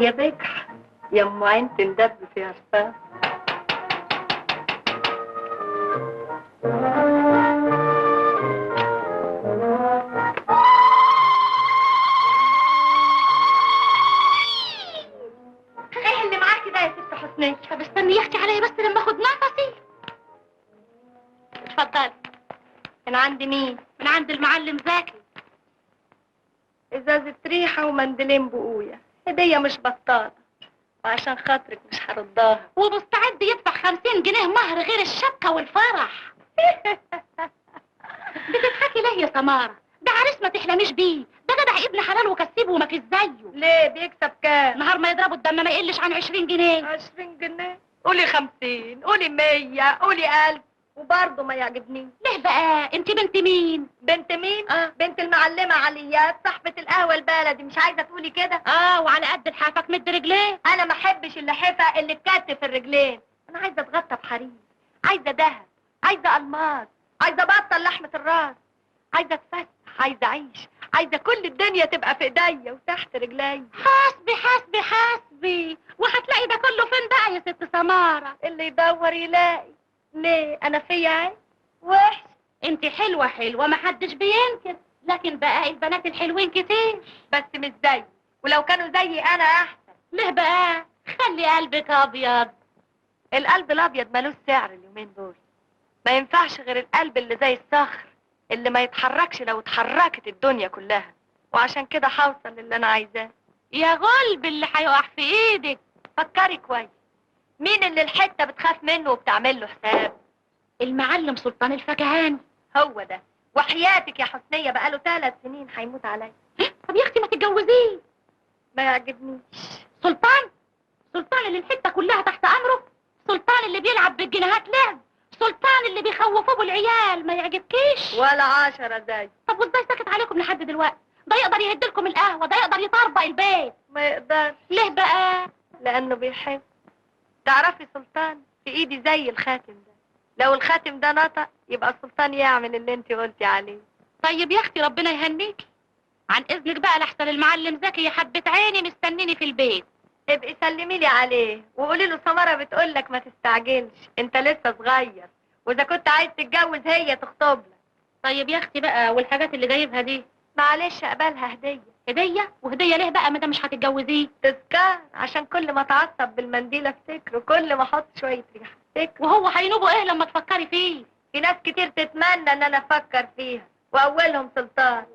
يا بجح يا ام عين تندب في عرفان. ايه اللي معاكي ده يا ست حسنية؟ طب استني يا اختي عليا بس لما اخد نفسي. اتفضلي. من عند مين؟ من عند المعلم زكي. ازازة ريحة ومنديلين بقوية، هدية مش بطالة، وعشان خاطرك مش هرداها. ومستعد يدفع 50 جنيه مهر غير الشبكة والفرح. بتضحكي ليه يا سمارة؟ ده عريس ما تحلميش بيه، ده جدع ابن حلال وكسيبه وما فيش زيه. ليه بيكسب كام؟ نهار ما يضربوا الدم ما يقلش عن 20 جنيه. 20 جنيه؟ قولي 50، قولي 100، قولي 1000، وبرضه ما يعجبنيش. ليه بقى؟ انت بنت مين؟ بنت مين؟ بنت المعلمة عليات صاحبة القهوة البلدي، مش عايزة تقولي كده؟ وعلى قد لحافك مد رجليه. انا ما احبش اللحافة اللي تكتف الرجلين، انا عايزة اتغطى بحرير، عايزة دهب، عايزة الماس، عايزة ابطل لحمة الراس، عايزة اتفسح، عايزة اعيش، عايزة كل الدنيا تبقى في ايديا وتحت رجلي. حاسبي حاسبي حاسبي، وهتلاقي ده كله فين بقى يا ست سمارة؟ اللي يدور يلاقي. ليه؟ انا فيا عيب؟ وحش؟ انت حلوة حلوة ما حدش بينكر، لكن بقى البنات الحلوين كتير بس مش زي، ولو كانوا زيي انا احسن. ليه بقى؟ خلي قلبك ابيض. القلب الابيض ملوش سعر اليومين دول، ما ينفعش غير القلب اللي زي الصخر اللي ما يتحركش لو اتحركت الدنيا كلها، وعشان كده هوصل للي انا عايزاه. يا غلب اللي هيقع في ايدك. فكري كويس، مين اللي الحته بتخاف منه وبتعمل له حساب؟ المعلم سلطان الفكهاني. هو ده، وحياتك يا حسنيه بقاله 3 سنين هيموت عليا. طب يا اختي ما تتجوزيه. ما يعجبنيش. سلطان اللي الحته كلها تحت امره، سلطان اللي بيلعب بالجنيهات لعب، سلطان اللي بيخوفوه بالعيال، ما يعجبكيش؟ ولا 10 زي. طب وازاي ساكت عليكم لحد دلوقتي؟ ده يقدر يهدلكم القهوه، ده يقدر يطربق البيت. ما يقدرش. ليه بقى؟ لانه بيحب. تعرفي سلطان في ايدي زي الخاتم ده، لو الخاتم ده نطق يبقى السلطان يعمل اللي انت قلتي عليه. طيب يا اختي ربنا يهنيكي، عن اذنك بقى لحسن المعلم زكي يا حبة عيني مستنيني في البيت. ابقي سلمي لي عليه وقولي له سمرة بتقول لك ما تستعجلش، انت لسه صغير، واذا كنت عايز تتجوز هي تخطب لك. طيب يا اختي بقى والحاجات اللي جايبها دي؟ معلش اقبلها هديه. هديه؟ وهديه ليه بقى ما دام مش هتتجوزيه؟ تذكار، عشان كل ما اتعصب بالمنديل افتكره، كل ما احط شويه ريحه افتكره. وهو هينوبه ايه لما تفكري فيه؟ في ناس كتير تتمنى ان انا افكر فيها، واولهم سلطان.